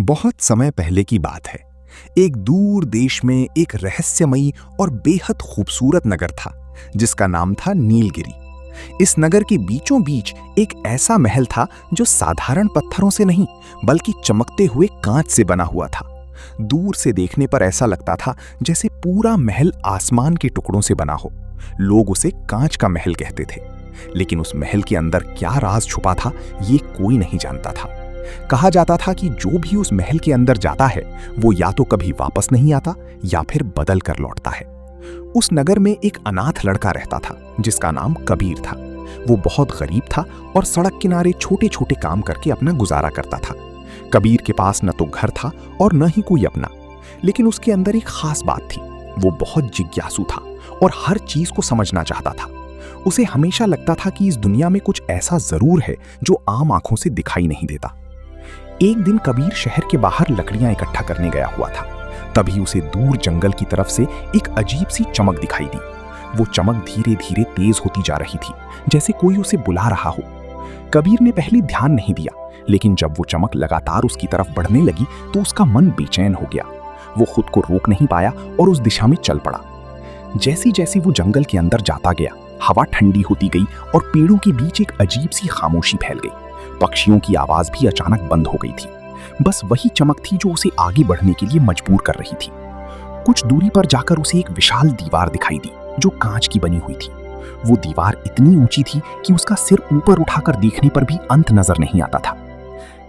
बहुत समय पहले की बात है। एक दूर देश में एक रहस्यमयी और बेहद खूबसूरत नगर था जिसका नाम था नीलगिरी। इस नगर के बीचों बीच एक ऐसा महल था जो साधारण पत्थरों से नहीं बल्कि चमकते हुए कांच से बना हुआ था। दूर से देखने पर ऐसा लगता था जैसे पूरा महल आसमान के टुकड़ों से बना हो। लोग उसे कांच का महल कहते थे, लेकिन उस महल के अंदर क्या राज छुपा था ये कोई नहीं जानता था। कहा जाता था कि जो भी उस महल के अंदर जाता है वो या तो कभी वापस नहीं आता या फिर बदल कर लौटता है। उस नगर में एक अनाथ लड़का रहता था जिसका नाम कबीर था। वो बहुत गरीब था और सड़क किनारे छोटे छोटे काम करके अपना गुजारा करता था। कबीर के पास न तो घर था और न ही कोई अपना, लेकिन उसके अंदर एक खास बात थी। वो बहुत जिज्ञासु था और हर चीज को समझना चाहता था। उसे हमेशा लगता था कि इस दुनिया में कुछ ऐसा जरूर है जो आम आंखों से दिखाई नहीं देता। एक दिन कबीर शहर के बाहर लकड़ियां इकट्ठा करने गया हुआ था। तभी उसे दूर जंगल की तरफ से एक अजीब सी चमक दिखाई दी। वो चमक धीरे धीरे तेज होती जा रही थी, जैसे कोई उसे बुला रहा हो। कबीर ने पहले ध्यान नहीं दिया, लेकिन जब वो चमक लगातार उसकी तरफ बढ़ने लगी तो उसका मन बेचैन हो गया। वो खुद को रोक नहीं पाया और उस दिशा में चल पड़ा। जैसे जैसे वो जंगल के अंदर जाता गया, हवा ठंडी होती गई और पेड़ों के बीच एक अजीब सी खामोशी फैल गई। पक्षियों की आवाज भी अचानक बंद हो गई थी। बस वही चमक थी जो उसे आगे बढ़ने के लिए मजबूर कर रही थी। कुछ दूरी पर जाकर उसे एक विशाल दीवार दिखाई दी जो कांच की बनी हुई थी। वो दीवार इतनी ऊंची थी कि उसका सिर ऊपर उठाकर देखने पर भी अंत नजर नहीं आता था।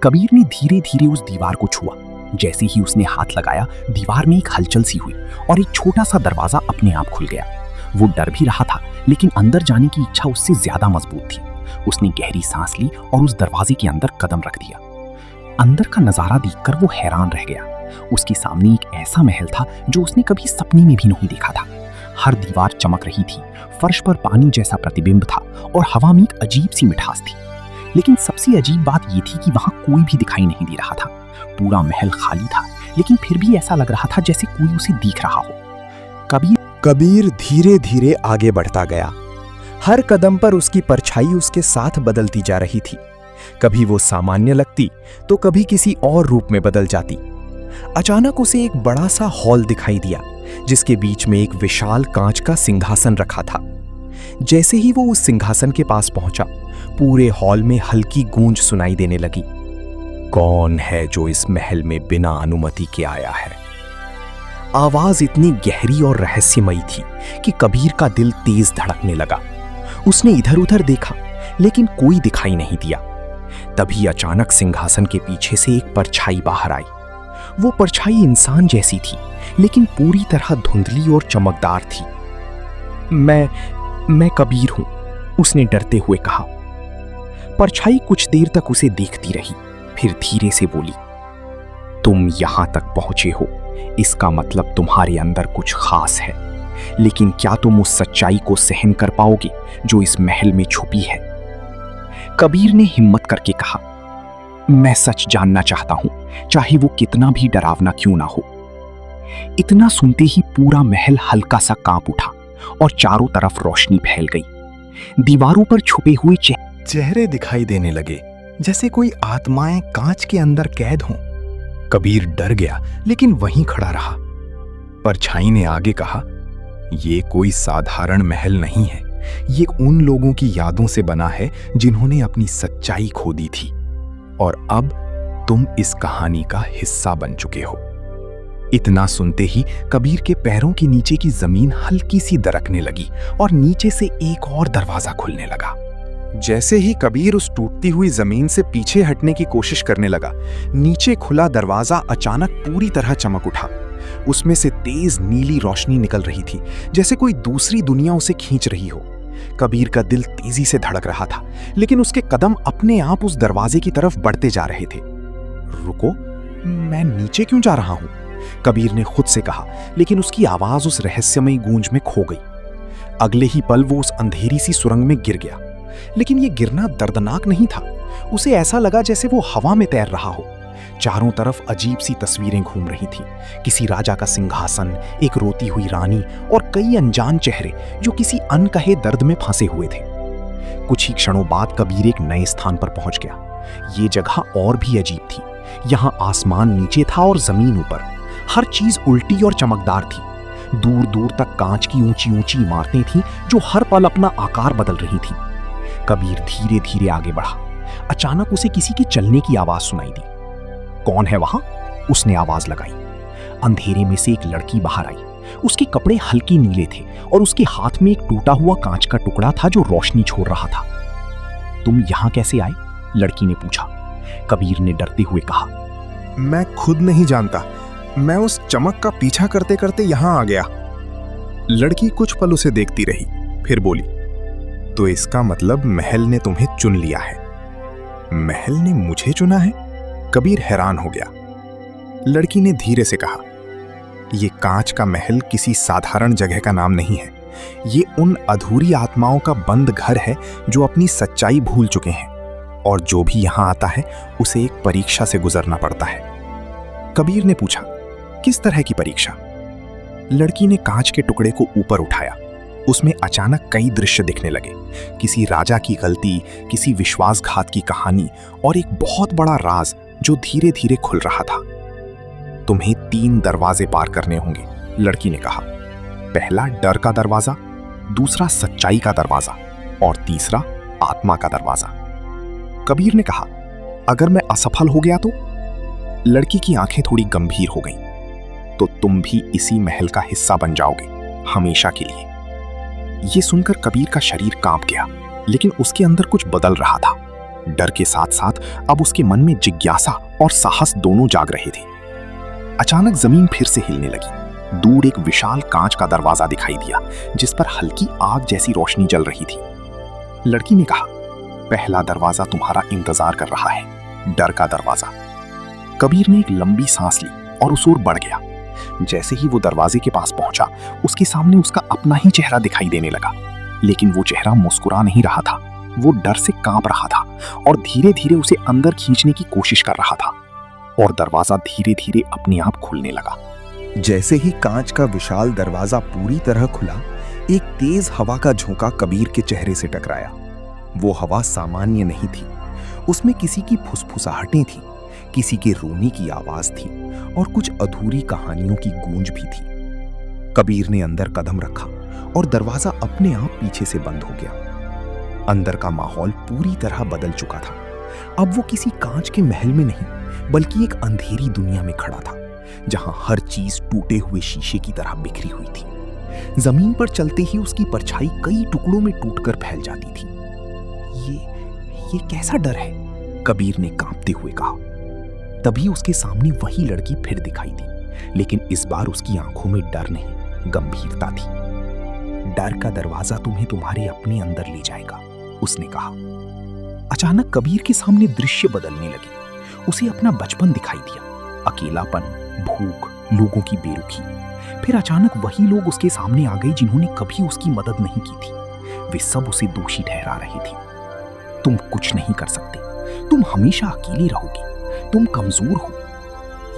कबीर ने धीरे धीरे उस दीवार को छुआ। जैसे ही उसने हाथ लगाया, दीवार में एक हलचल सी हुई और एक छोटा सा दरवाजा अपने आप खुल गया। वो डर भी रहा था, लेकिन अंदर जाने की इच्छा उससे ज्यादा मजबूत थी। उसने गहरी सांस ली और उस दरवाजे के अंदर कदम रख दिया। अंदर का नजारा देखकर वो हैरान रह गया। उसके सामने एक ऐसा महल था जो उसने कभी सपने में भी नहीं देखा था। हर दीवार चमक रही थी, फर्श पर पानी जैसा प्रतिबिंब था और हवा में एक अजीब सी मिठास थी। लेकिन सबसे अजीब बात ये थी कि वहां कोई भी दिखाई नहीं दे रहा था। पूरा महल खाली था, लेकिन फिर भी ऐसा लग रहा था जैसे कोई उसे देख रहा हो। कबीर धीरे धीरे आगे बढ़ता गया। हर कदम पर उसकी परछाई उसके साथ बदलती जा रही थी। कभी वो सामान्य लगती तो कभी किसी और रूप में बदल जाती। अचानक उसे एक बड़ा सा हॉल दिखाई दिया जिसके बीच में एक विशाल कांच का सिंहासन रखा था। जैसे ही वो उस सिंहासन के पास पहुंचा, पूरे हॉल में हल्की गूंज सुनाई देने लगी। कौन है जो इस महल में बिना अनुमति के आया है? आवाज इतनी गहरी और रहस्यमयी थी कि कबीर का दिल तेज धड़कने लगा। उसने इधर उधर देखा, लेकिन कोई दिखाई नहीं दिया। तभी अचानक सिंहासन के पीछे से एक परछाई बाहर आई। वो परछाई इंसान जैसी थी, लेकिन पूरी तरह धुंधली और चमकदार थी। मैं कबीर हूं, उसने डरते हुए कहा। परछाई कुछ देर तक उसे देखती रही, फिर धीरे से बोली, तुम यहां तक पहुंचे हो, इसका मतलब तुम्हारे अंदर कुछ खास है। लेकिन क्या तुम उस सच्चाई को सहन कर पाओगे जो इस महल में छुपी है? कबीर ने हिम्मत करके कहा, मैं सच जानना चाहता हूं, चाहे वो कितना भी डरावना क्यों ना हो। इतना सुनते ही पूरा महल हल्का सा कांप उठा और चारों तरफ रोशनी फैल गई। दीवारों पर छुपे हुए चेहरे दिखाई देने लगे, जैसे कोई आत्माएं कांच के अंदर कैद हों। कबीर डर गया, लेकिन वहीं खड़ा रहा। परछाई ने आगे कहा, ये कोई साधारण महल नहीं है, ये उन लोगों की यादों से बना है जिन्होंने अपनी सच्चाई खो दी थी, और अब तुम इस कहानी का हिस्सा बन चुके हो। इतना सुनते ही कबीर के पैरों के नीचे की जमीन हल्की सी दरकने लगी और नीचे से एक और दरवाजा खुलने लगा। जैसे ही कबीर उस टूटती हुई जमीन से पीछे हटने की कोशिश करने लगा, नीचे खुला दरवाजा अचानक पूरी तरह चमक उठा। उसमें से तेज नीली रोशनी निकल रही थी, जैसे कोई दूसरी दुनिया उसे खींच रही हो। कबीर का दिल तेजी से धड़क रहा था, लेकिन उसके कदम अपने आप उस दरवाजे की तरफ बढ़ते जा रहे थे। रुको, मैं नीचे क्यों जा रहा हूं? कबीर ने खुद से कहा, लेकिन उसकी आवाज उस रहस्यमयी गूंज में खो गई। अगले ही पल वो उस अंधेरी सी सुरंग में गिर गया। लेकिन ये गिरना दर्दनाक नहीं था। उसे ऐसा लगा जैसे वो हवा में तैर रहा हो। चारों तरफ अजीब सी तस्वीरें घूम रही थी। किसी राजा का सिंहासन, एक रोती हुई रानी और कई अनजान चेहरे जो किसी अनकहे दर्द में फंसे हुए थे। कुछ ही क्षणों बाद कबीर एक नए स्थान पर पहुंच गया। ये जगह और भी अजीब थी। यहां आसमान नीचे था और जमीन ऊपर। हर चीज उल्टी और चमकदार थी। दूर दूर तक कांच की ऊंची ऊंची इमारतें थीं जो हर पल अपना आकार बदल रही थीं। कबीर धीरे धीरे आगे बढ़ा। अचानक उसे किसी के चलने की आवाज सुनाई दी। कौन है वहां? उसने आवाज लगाई। अंधेरे में से एक लड़की बाहर आई। उसके कपड़े हल्के नीले थे और उसके हाथ में एक टूटा हुआ कांच का टुकड़ा था जो रोशनी छोड़ रहा था। तुम यहां कैसे आए? लड़की ने पूछा। कबीर ने डरते हुए कहा, मैं खुद नहीं जानता, मैं उस चमक का पीछा करते करते यहां आ गया। लड़की कुछ पल उसे देखती रही, फिर बोली, तो इसका मतलब महल ने तुम्हें चुन लिया है। महल ने मुझे चुना है? कबीर हैरान हो गया। लड़की ने धीरे से कहा, यह कांच का महल किसी साधारण जगह का नाम नहीं है। ये उन अधूरी आत्माओं का बंद घर है जो अपनी सच्चाई भूल चुके हैं, और जो भी यहां आता है उसे एक परीक्षा से गुजरना पड़ता है। कबीर ने पूछा, किस तरह की परीक्षा? लड़की ने कांच के टुकड़े को ऊपर उठाया। उसमें अचानक कई दृश्य दिखने लगे। किसी राजा की गलती, किसी विश्वासघात की कहानी और एक बहुत बड़ा राज जो धीरे धीरे खुल रहा था। तुम्हें 3 दरवाजे पार करने होंगे, लड़की ने कहा। पहला डर का दरवाजा, दूसरा सच्चाई का दरवाजा और तीसरा आत्मा का दरवाजा। कबीर ने कहा, अगर मैं असफल हो गया तो? लड़की की आंखें थोड़ी गंभीर हो गईं। तो तुम भी इसी महल का हिस्सा बन जाओगे, हमेशा के लिए। यह सुनकर कबीर का शरीर कांप गया, लेकिन उसके अंदर कुछ बदल रहा था। डर के साथ साथ अब उसके मन में जिज्ञासा और साहस दोनों जाग रहे थे। अचानक जमीन फिर से हिलने लगी। दूर एक विशाल कांच का दरवाजा दिखाई दिया, जिस पर हल्की आग जैसी रोशनी जल रही थी। लड़की ने कहा, पहला दरवाजा तुम्हारा इंतजार कर रहा है, डर का दरवाजा। कबीर ने एक लंबी सांस ली और उस ओर बढ़ गया। जैसे ही वो दरवाजे के पास पहुंचा, उसके सामने उसका अपना ही चेहरा दिखाई देने लगा। लेकिन वो चेहरा मुस्कुरा नहीं रहा था, वो डर से कांप रहा था और धीरे धीरे उसे अंदर खींचने की कोशिश कर रहा था। और दरवाजा धीरे धीरे अपने आप खुलने लगा। जैसे ही कांच का विशाल दरवाजा पूरी तरह खुला, एक तेज हवा का झोंका कबीर के चेहरे से टकराया। वो हवा सामान्य नहीं थी। उसमें किसी की फुसफुसाहटें थीं, किसी के रोने की आवाज थी और कुछ अधूरी कहानियों की गूंज भी थी। कबीर ने अंदर कदम रखा और दरवाजा अपने आप पीछे से बंद हो गया। अंदर का माहौल पूरी तरह बदल चुका था। अब वो किसी कांच के महल में नहीं, बल्कि एक अंधेरी दुनिया में खड़ा था, जहां हर चीज टूटे हुए शीशे की तरह बिखरी हुई थी। जमीन पर चलते ही उसकी परछाई कई टुकड़ों में टूटकर फैल जाती थी। ये कैसा डर है? कबीर ने कांपते हुए कहा। तभी उसके सामने वही लड़की फिर दिखाई दी, लेकिन इस बार उसकी आंखों में डर नहीं, गंभीरता थी। डर का दरवाजा तुम्हें तुम्हारे अपने अंदर ले जाएगा, उसने कहा। अचानक कबीर के सामने दृश्य बदलने लगे। उसे अपना बचपन दिखाई दिया, अकेलापन, भूख, लोगों की बेरुखी। फिर अचानक वही लोग उसके सामने आ गए जिन्होंने कभी उसकी मदद नहीं की थी। वे सब उसे दोषी ठहरा रहे थे। तुम कुछ नहीं कर सकते, तुम हमेशा अकेले रहोगे, तुम कमजोर हो।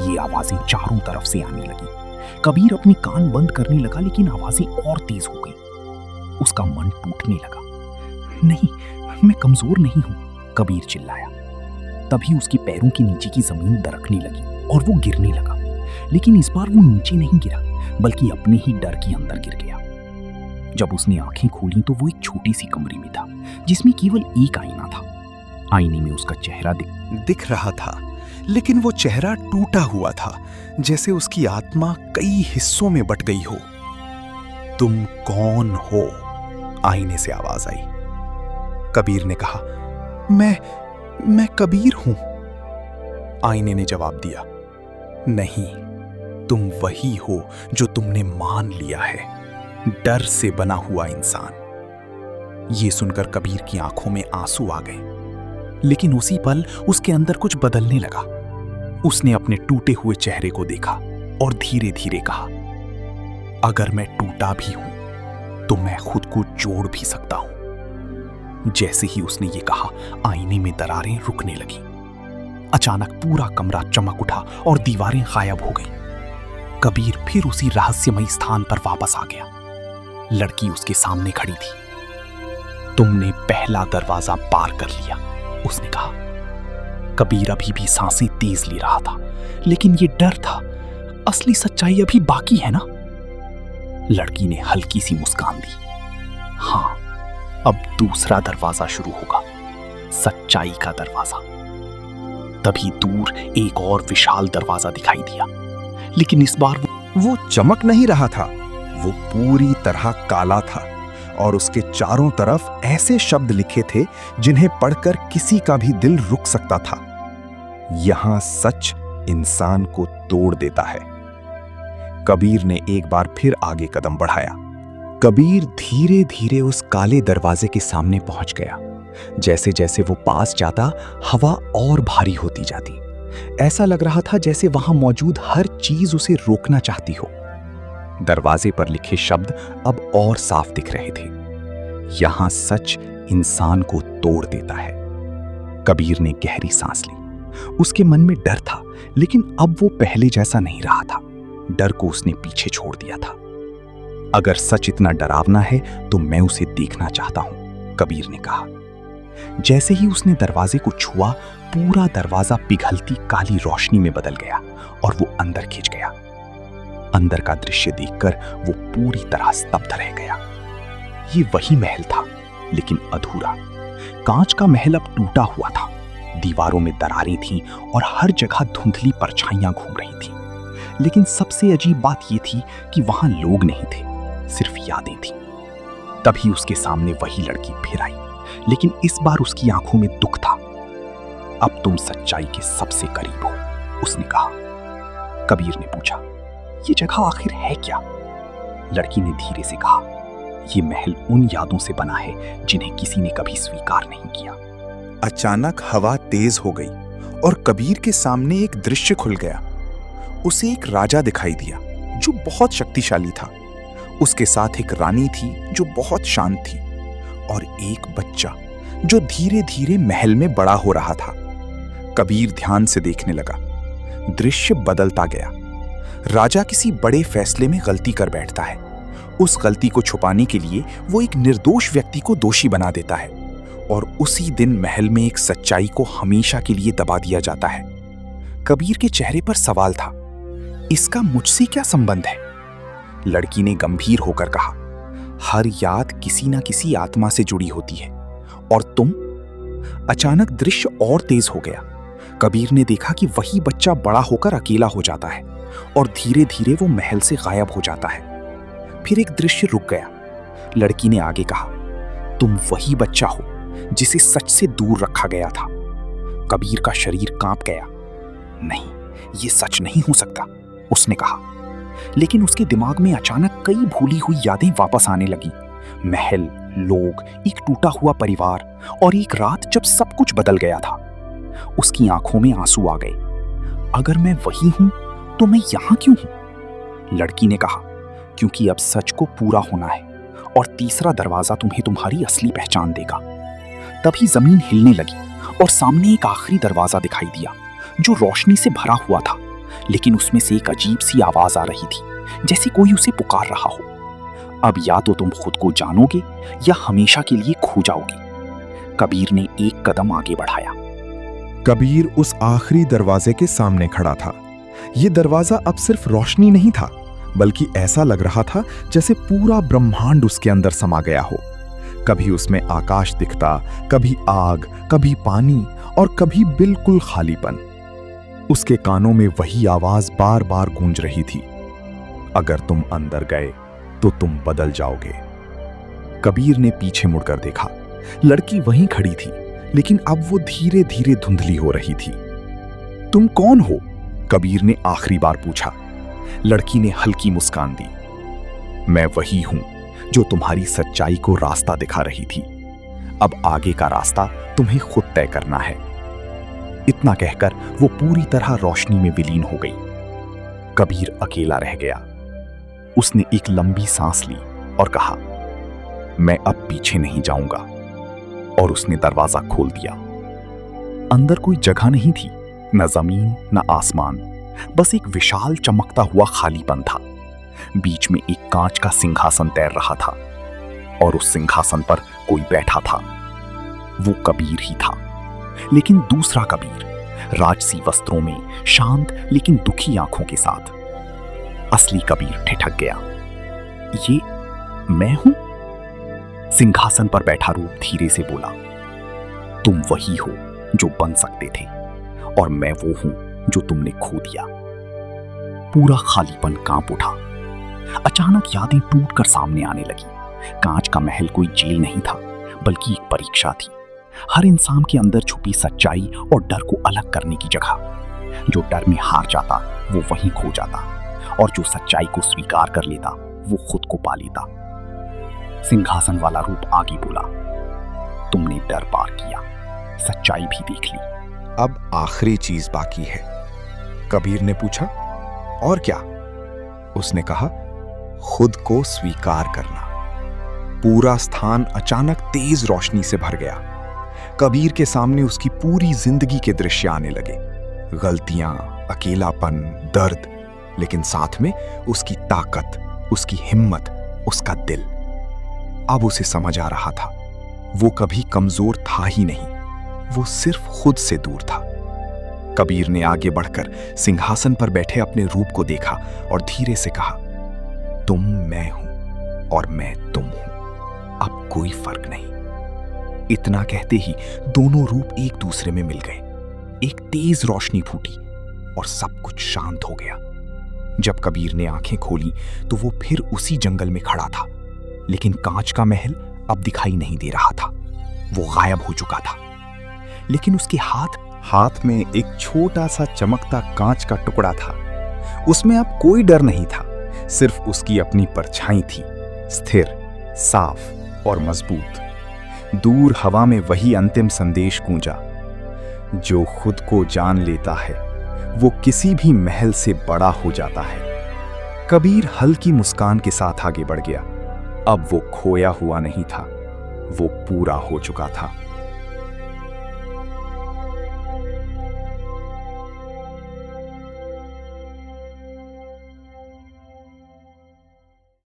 ये आवाजें चारों तरफ से आने लगी। कबीर अपने कान बंद करने लगा, लेकिन आवाजें और तेज हो गई। उसका मन टूटने लगा। नहीं, मैं कमजोर नहीं हूं, कबीर चिल्लाया। तभी उसके पैरों के नीचे की जमीन दरकने लगी और वो गिरने लगा। लेकिन इस बार वो नीचे नहीं गिरा, बल्कि अपने ही डर के अंदर गिर गया। जब उसने आंखें खोली तो वो एक छोटी सी कमरे में था, जिसमें केवल एक आईना था। आईने में उसका चेहरा दिख रहा था, लेकिन वो चेहरा टूटा हुआ था, जैसे उसकी आत्मा कई हिस्सों में बट गई हो। तुम कौन हो? आईने से आवाज आई। कबीर ने कहा, मैं कबीर हूं। आईने ने जवाब दिया, नहीं, तुम वही हो जो तुमने मान लिया है, डर से बना हुआ इंसान। यह सुनकर कबीर की आंखों में आंसू आ गए, लेकिन उसी पल उसके अंदर कुछ बदलने लगा। उसने अपने टूटे हुए चेहरे को देखा और धीरे धीरे कहा, अगर मैं टूटा भी हूं तो मैं खुद को जोड़ भी सकता हूं। जैसे ही उसने ये कहा, आईने में दरारें रुकने लगी। अचानक पूरा कमरा चमक उठा और दीवारें गायब हो गई। कबीर फिर उसी रहस्यमयी स्थान पर वापस आ गया। लड़की उसके सामने खड़ी थी। तुमने पहला दरवाजा पार कर लिया, उसने कहा। कबीर अभी भी सांसें तेज ले रहा था, लेकिन ये डर था। असली सच्चाई अभी बाकी है ना? लड़की ने हल्की सी मुस्कान दी। हाँ, अब दूसरा दरवाजा शुरू होगा, सच्चाई का दरवाजा। तभी दूर एक और विशाल दरवाजा दिखाई दिया, लेकिन इस बार वो चमक नहीं रहा था, वो पूरी तरह काला था और उसके चारों तरफ ऐसे शब्द लिखे थे जिन्हें पढ़कर किसी का भी दिल रुक सकता था। यहां सच इंसान को तोड़ देता है। कबीर ने एक बार फिर आगे कदम बढ़ाया। कबीर धीरे धीरे उस काले दरवाजे के सामने पहुंच गया। जैसे जैसे वो पास जाता, हवा और भारी होती जाती। ऐसा लग रहा था जैसे वहां मौजूद हर चीज उसे रोकना चाहती हो। दरवाजे पर लिखे शब्द अब और साफ दिख रहे थे। यहां सच इंसान को तोड़ देता है। कबीर ने गहरी सांस ली। उसके मन में डर था, लेकिन अब वो पहले जैसा नहीं रहा था। डर को उसने पीछे छोड़ दिया था। अगर सच इतना डरावना है तो मैं उसे देखना चाहता हूं, कबीर ने कहा। जैसे ही उसने दरवाजे को छुआ, पूरा दरवाजा पिघलती काली रोशनी में बदल गया और वो अंदर खिंच गया। अंदर का दृश्य देखकर वो पूरी तरह स्तब्ध रह गया। ये वही महल था, लेकिन अधूरा। कांच का महल अब टूटा हुआ था। दीवारों में दरारें थीं और हर जगह धुंधली परछाइयां घूम रही थीं। लेकिन सबसे अजीब बात यह थी कि वहां लोग नहीं थे, सिर्फ यादें थीं। तभी उसके सामने वही लड़की फिर आई, लेकिन इस बार उसकी आंखों में दुख था। अब तुम सच्चाई के सबसे करीब हो, उसने कहा। कबीर ने पूछा, ये जगह आखिर है क्या? लड़की ने धीरे से कहा, यह महल उन यादों से बना है जिन्हें किसी ने कभी स्वीकार नहीं किया। अचानक हवा तेज हो गई और कबीर के सामने एक दृश्य खुल गया। उसे एक राजा दिखाई दिया जो बहुत शक्तिशाली था। उसके साथ एक रानी थी जो बहुत शांत थी और एक बच्चा जो धीरे धीरे महल में बड़ा हो रहा था। कबीर ध्यान से देखने लगा। दृश्य बदलता गया। राजा किसी बड़े फैसले में गलती कर बैठता है। उस गलती को छुपाने के लिए वो एक निर्दोष व्यक्ति को दोषी बना देता है और उसी दिन महल में एक सच्चाई को हमेशा के लिए दबा दिया जाता है। कबीर के चेहरे पर सवाल था, इसका मुझसे क्या संबंध है? लड़की ने गंभीर होकर कहा, हर याद किसी ना किसी आत्मा से जुड़ी होती है। और तुम? अचानक दृश्य और तेज हो गया। कबीर ने देखा कि वही बच्चा बड़ा होकर अकेला हो जाता है और धीरे धीरे वो महल से गायब हो जाता है। फिर एक दृश्य रुक गया। लड़की ने आगे कहा, तुम वही बच्चा हो जिसे सच से दूर रखा गया था। कबीर का शरीर कांप गया। नहीं, ये सच नहीं हो सकता, उसने कहा। लेकिन उसके दिमाग में अचानक कई भूली हुई यादें वापस आने लगी। महल, लोग, एक टूटा हुआ परिवार और एक रात जब सब कुछ बदल गया था। उसकी आंखों में आंसू आ गए। अगर मैं वही हूं तो मैं यहां क्यों हूं? लड़की ने कहा, क्योंकि अब सच को पूरा होना है और तीसरा दरवाजा तुम्हें तुम्हारी असली पहचान देगा। तभी जमीन हिलने लगी और सामने एक आखिरी दरवाजा दिखाई दिया जो रोशनी से भरा हुआ था, लेकिन उसमें से एक अजीब सी आवाज आ रही थी, जैसे कोई उसे पुकार रहा हो। अब या तो तुम खुद को जानोगे या हमेशा के लिए खो जाओगे। कबीर ने एक कदम आगे बढ़ाया। कबीर उस आखिरी दरवाजे के सामने खड़ा था। यह दरवाजा अब सिर्फ रोशनी नहीं था, बल्कि ऐसा लग रहा था जैसे पूरा ब्रह्मांड उसके अंदर समा गया हो। कभी उसमें आकाश दिखता, कभी आग, कभी पानी और कभी बिल्कुल खालीपन। उसके कानों में वही आवाज बार बार गूंज रही थी, अगर तुम अंदर गए तो तुम बदल जाओगे। कबीर ने पीछे मुड़कर देखा। लड़की वहीं खड़ी थी, लेकिन अब वो धीरे धीरे धुंधली हो रही थी। तुम कौन हो? कबीर ने आखिरी बार पूछा। लड़की ने हल्की मुस्कान दी। मैं वही हूं जो तुम्हारी सच्चाई को रास्ता दिखा रही थी। अब आगे का रास्ता तुम्हें खुद तय करना है। इतना कहकर वो पूरी तरह रोशनी में विलीन हो गई। कबीर अकेला रह गया। उसने एक लंबी सांस ली और कहा, मैं अब पीछे नहीं जाऊंगा। और उसने दरवाजा खोल दिया। अंदर कोई जगह नहीं थी, न जमीन न आसमान, बस एक विशाल चमकता हुआ खालीपन था। बीच में एक कांच का सिंहासन तैर रहा था और उस सिंहासन पर कोई बैठा था। वो कबीर ही था, लेकिन दूसरा कबीर, राजसी वस्त्रों में, शांत लेकिन दुखी आंखों के साथ। असली कबीर ठिठक गया। ये मैं हूं? सिंहासन पर बैठा रूप धीरे से बोला, तुम वही हो जो बन सकते थे, और मैं वो हूं जो तुमने खो दिया। पूरा खालीपन कांप उठा। अचानक यादें टूटकर सामने आने लगी। कांच का महल कोई जेल नहीं था, बल्कि एक परीक्षा थी। हर इंसान के अंदर छुपी सच्चाई और डर को अलग करने की जगह। जो डर में हार जाता वो वहीं खो जाता, और जो सच्चाई को स्वीकार कर लेता वो खुद को पा लेता। सिंहासन वाला रूप आगे बोला, तुमने डर पार किया, सच्चाई भी देख ली। अब आखिरी चीज बाकी है। कबीर ने पूछा, और क्या? उसने कहा, खुद को स्वीकार करना। पूरा स्थान अचानक तेज रोशनी से भर गया। कबीर के सामने उसकी पूरी जिंदगी के दृश्य आने लगे। गलतियां, अकेलापन, दर्द, लेकिन साथ में उसकी ताकत, उसकी हिम्मत, उसका दिल। अब उसे समझ आ रहा था, वो कभी कमजोर था ही नहीं, वो सिर्फ खुद से दूर था। कबीर ने आगे बढ़कर सिंहासन पर बैठे अपने रूप को देखा और धीरे से कहा, तुम मैं हूं और मैं तुम हूं, अब कोई फर्क नहीं। इतना कहते ही दोनों रूप एक दूसरे में मिल गए। एक तेज रोशनी फूटी और सब कुछ शांत हो गया। जब कबीर ने आंखें खोली तो वो फिर उसी जंगल में खड़ा था, लेकिन कांच का महल अब दिखाई नहीं दे रहा था। वो गायब हो चुका था। लेकिन उसके हाथ में एक छोटा सा चमकता कांच का टुकड़ा था। उसमें अब कोई डर नहीं था, सिर्फ उसकी अपनी परछाई थी, स्थिर, साफ और मजबूत। दूर हवा में वही अंतिम संदेश गूंजा, जो खुद को जान लेता है वो किसी भी महल से बड़ा हो जाता है। कबीर हल्की मुस्कान के साथ आगे बढ़ गया। अब वो खोया हुआ नहीं था, वो पूरा हो चुका था।